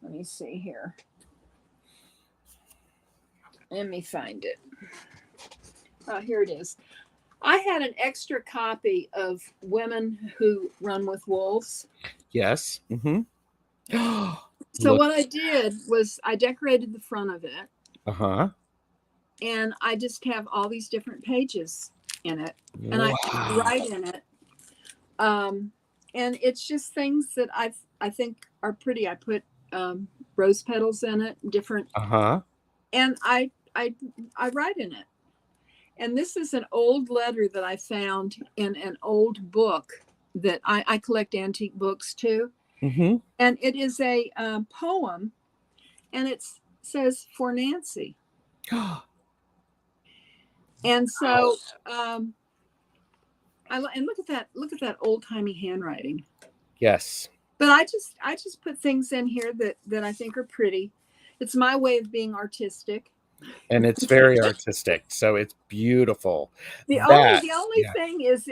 Let me see here. Let me find it. Oh, here it is. I had an extra copy of Women Who Run with Wolves. Yes. Mm-hmm. So what I did was I decorated the front of it. Uh-huh. And I just have all these different pages in it. And Wow. I write in it. And it's just things that I think are pretty. I put rose petals in it, different. Uh-huh. And I write in it. And this is an old letter that I found in an old book that I collect antique books too. Mm-hmm. And it is a poem, and it says for Nancy. And so, and look at that old timey handwriting. Yes. But I just put things in here that I think are pretty. It's my way of being artistic. And it's very artistic, so it's beautiful. The That, only yeah. thing is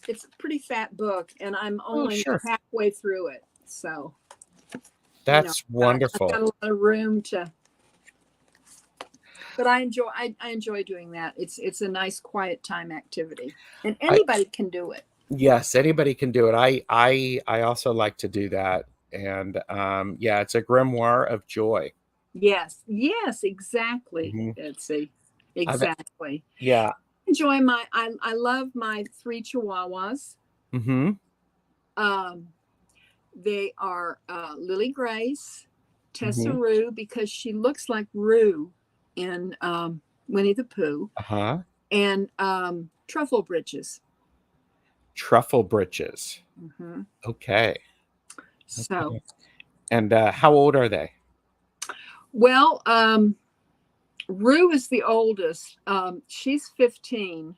it's a pretty fat book, and I'm Oh, only sure. halfway through it. So That's I've wonderful. got a lot of room to. But I enjoy doing that. It's a nice quiet time activity, and anybody can do it. Yes, anybody can do it. I also like to do that. And yeah, it's a grimoire of joy. Yes, exactly, Mhm. Betsy. I've Exactly. Yeah. Enjoy I love my 3 chihuahuas. Mm-hmm. They are Lily Grace, Tessa Mm-hmm. Rue, because she looks like Rue in Winnie the Pooh, Uh-huh. and Truffle Britches. Truffle britches. Mm-hmm. Okay. So, Okay. And how old are they? well, Rue is the oldest. She's 15.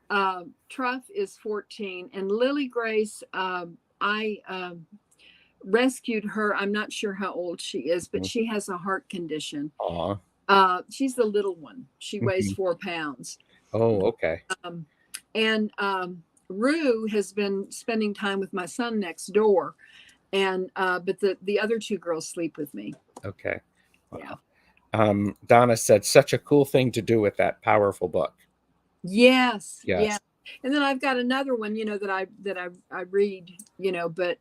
Truff is 14, and Lily Grace. I rescued her. I'm not sure how old she is, but she has a heart condition. Aw. She's the little one. She weighs Mhm. 4 pounds. Oh, okay. And Rue has been spending time with my son next door, and but the other 2 girls sleep with me. Okay. Yeah. Donna said such a cool thing to do with that powerful book. Yes. Yes. Yeah. And then I've got another one, that I read, but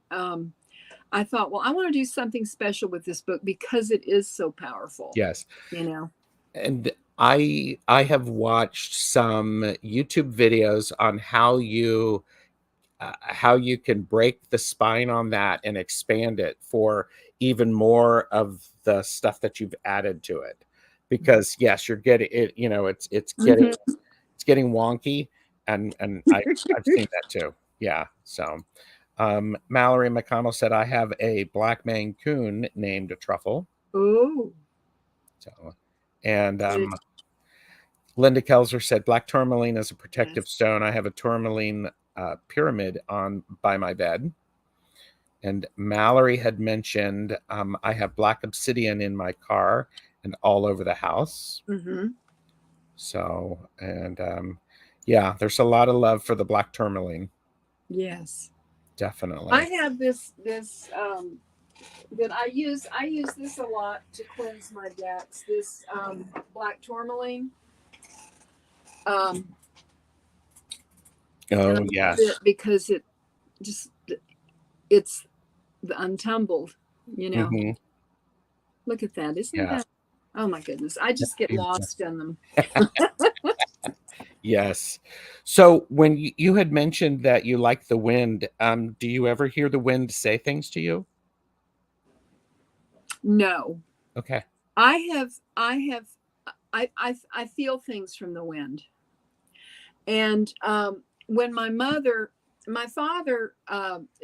I thought, well, I want to do something special with this book because it is so powerful. Yes. You know. And I have watched some YouTube videos on how you can break the spine on that and expand it for even more of the stuff that you've added to it. Because yes, you're getting it, it's getting Mhm. it's getting wonky, and I've seen that too. Yeah. So Mallory McConnell said I have a black Mancoon named Truffle. Oh. So and Linda Kelzer said black tourmaline is a protective Yes. stone. I have a tourmaline pyramid on by my bed. And Mallory had mentioned I have black obsidian in my car and all over the house. Mm-hmm. So, and yeah, there's a lot of love for the black tourmaline. Yes. Definitely. I have this that I use this a lot to cleanse my decks. This black tourmaline. And I Oh, love yes. it because it's the untumbled. Hmm. Look at that. Isn't Yes. that? Oh my goodness. I just get Beautiful. lost in them. Yes. So when you had mentioned that you like the wind, do you ever hear the wind say things to you? No. Okay. I feel things from the wind. And when my father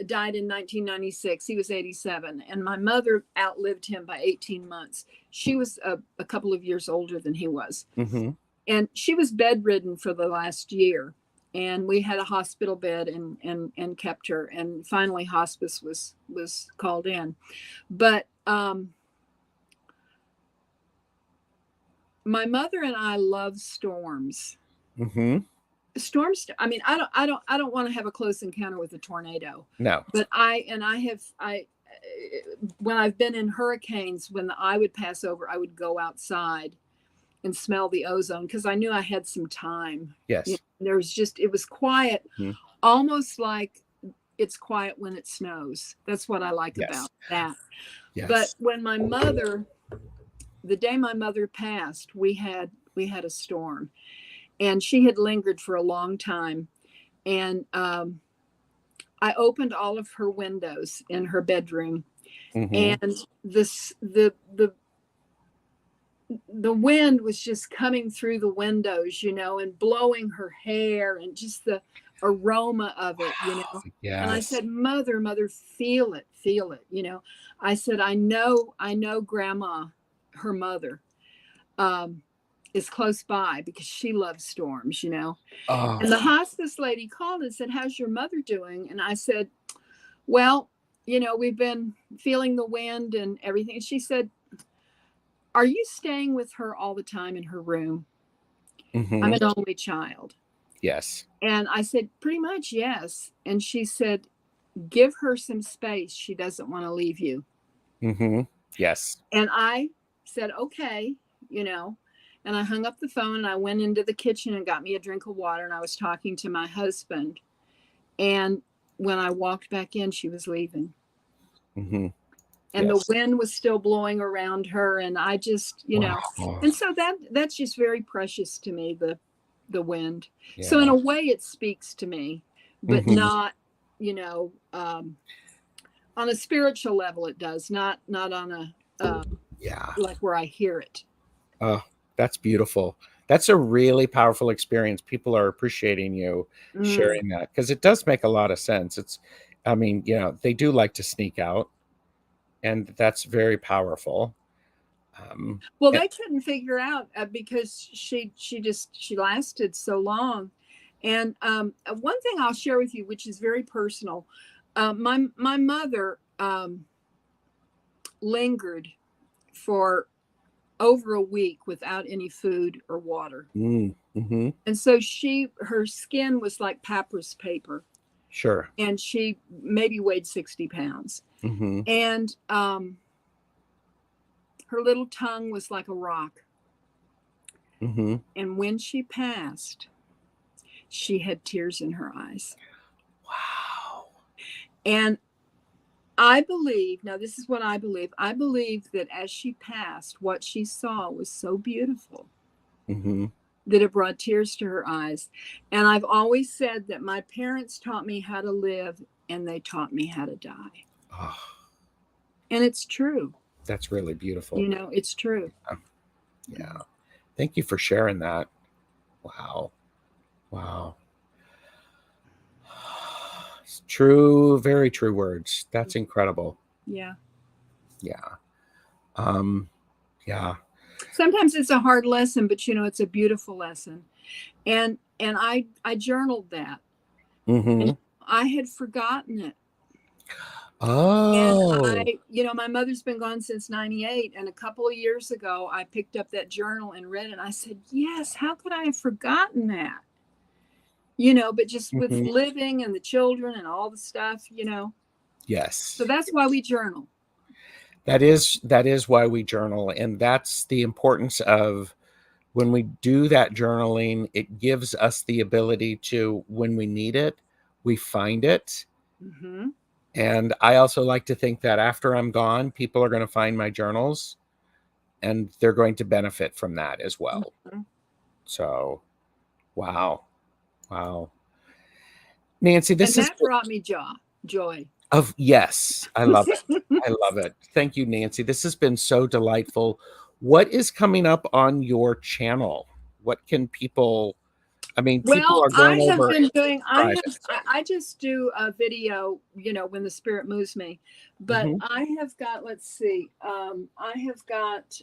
died in 1996, he was 87, and my mother outlived him by 18 months. She was a couple of years older than he was. Mm-hmm. And she was bedridden for the last year. And we had a hospital bed and kept her. And finally hospice was called in. But my mother and I love storms. Mm-hmm. Storms, I mean, I don't want to have a close encounter with a tornado. No. But I when I've been in hurricanes, when the eye would pass over, I would go outside and smell the ozone because I knew I had some time. You Yes. know, there was just, it was quiet, Mhm. almost like it's quiet when it snows. That's what I like Yes. about that. But Yes. when my mother, the day my mother passed, we had a storm, and she had lingered for a long time. And I opened all of her windows in her bedroom, Hmm. and the wind was just coming through the windows, and blowing her hair, and just the aroma of it. And I Yes. said, mother, feel it. I said, I know grandma, her mother, um, is close by because she loves storms. Oh. And the hospice lady called and said, how's your mother doing? And I said, well, we've been feeling the wind and everything. And she said, are you staying with her all the time in her room? I'm Hmm. an only child. Yes. And I said, pretty much, yes. And she said, give her some space. She doesn't want to leave you. Hmm. Yes. And I said, okay, you know. And I hung up the phone and I went into the kitchen and got me a drink of water. And I was talking to my husband. And when I walked back in, she was leaving. Hmm. And the Yes. wind was still blowing around her. And I just. Wow. And so that's just very precious to me, the wind. So in Yeah. a way it speaks to me, but Hmm. not, you know, um, on a spiritual level it does, not on a Yeah. like where I hear it. Oh, that's beautiful. That's a really powerful experience. People are appreciating you Mm. sharing that because it does make a lot of sense. I mean, they do like to sneak out, and that's very powerful. Um, Well, and- they couldn't figure out because she lasted so long. And one thing I'll share with you, which is very personal, my mother lingered for over a week without any food or water. mm-hmm. And so her skin was like papyrus paper, Sure. and she maybe weighed 60 pounds. Hmm. And her little tongue was like a rock. Hmm. And when she passed, she had tears in her eyes. Wow. And I believe, now this is what I believe that as she passed, what she saw was so beautiful Hmm. that it brought tears to her eyes. And I've always said that my parents taught me how to live and they taught me how to die. Oh, And it's true. that's really beautiful. It's true. Yeah. Thank you for sharing that. Wow. Wow. True, very true words. That's incredible. Yeah. Yeah. Um, yeah. Sometimes it's a hard lesson, but it's a beautiful lesson. And I journaled that. Hmm. And I had forgotten it. And Oh. my mother's been gone since 98. And a couple of years ago, I picked up that journal and read it. And I said, yes, how could I have forgotten that? But just with Hmm. living and the children and all the stuff. So Yes. that's why we journal. That is why we journal. And that's the importance of when we do that journaling, it gives us the ability to, when we need it, we find it. Mm-hmm. And I also like to think that after I'm gone, people are going to find my journals and they're going to benefit from that as well. Mm-hmm. So, wow. Wow. Nancy, And this is that brought me joy. yes, I love it. I love it. Thank you, Nancy. This has been so delightful. What is coming up on your channel? What can people, I mean, people Well, are going over and subscribing. So, I just do a video, when the spirit moves me. But mhm. I have got, let's see, I have got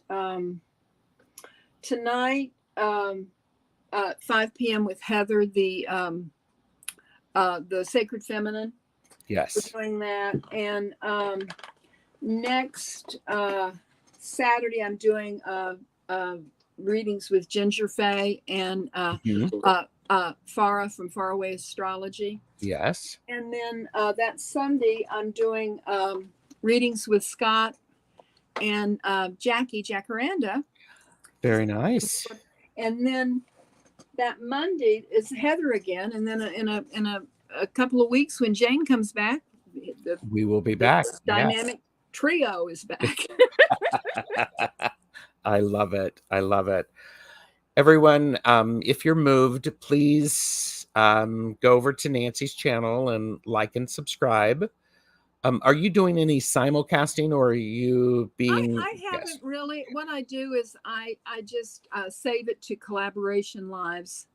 tonight, 5 p.m. with Heather, the Sacred Feminine. We're Yes. doing that. And next Saturday, I'm doing readings with Ginger Faye and Mhm. Farah from Faraway Astrology. Yes. And then that Sunday, I'm doing readings with Scott and Jackie Jacaranda. Very nice. And then that Monday is Heather again, and then in a couple of weeks when Jane comes back, we will be back. Dynamic trio is back. I love it. I love it. Everyone, if you're moved, please go over to Nancy's channel and like and subscribe. Are you doing any simulcasting, or are you being? I haven't really. What I do is I just save it to collaboration lives.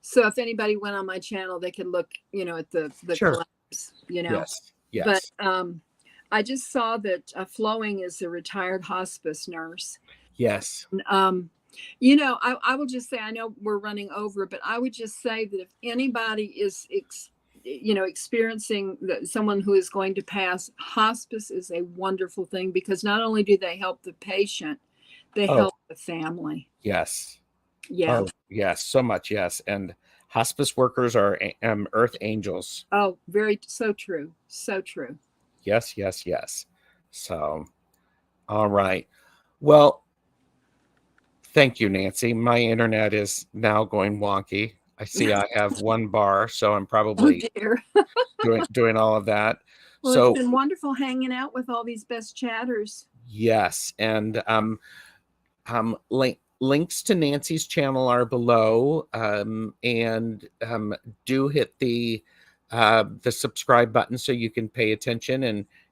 So if anybody went on my channel, they could look, at the Sure. collabs, Yes. But I just saw that Flowing is a retired hospice nurse. Yes. I will just say, I know we're running over, but I would just say that if anybody is experiencing someone who is going to pass, hospice is a wonderful thing, because not only do they help the patient, they help the family. Yes. Yeah. Oh, yes. So much. Yes. And hospice workers are earth angels. Oh, so true. So true. Yes, yes, yes. So, all right. Well, thank you, Nancy. My internet is now going wonky. I see I have one bar, so I'm probably doing all of that. Well, so it's been wonderful hanging out with all these best chatters. Yes, and links to Nancy's channel are below, and do hit the subscribe button so you can pay attention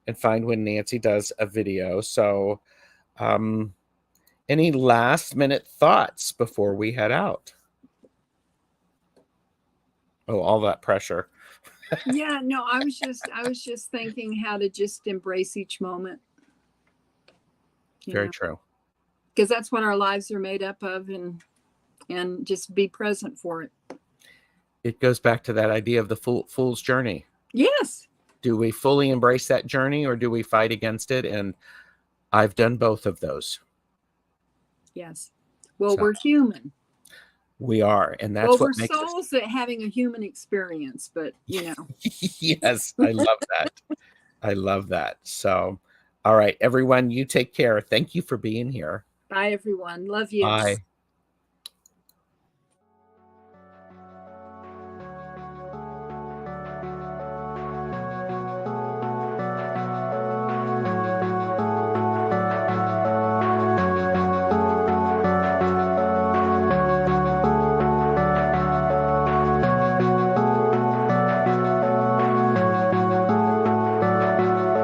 and find when Nancy does a video. So, any last minute thoughts before we head out? Oh, all that pressure. Yeah, no, I was just thinking how to just embrace each moment. Very true. Because that's what our lives are made up of, and just be present for it. It goes back to that idea of the fool's journey. Yes. Do we fully embrace that journey, or do we fight against it? And I've done both of those. Yes. Well, we're human. We are, and that's what makes souls that having a human experience, but Yes, I love that. I love that. So, all right, everyone, you take care. Thank you for being here. Bye, everyone. Love you. Bye.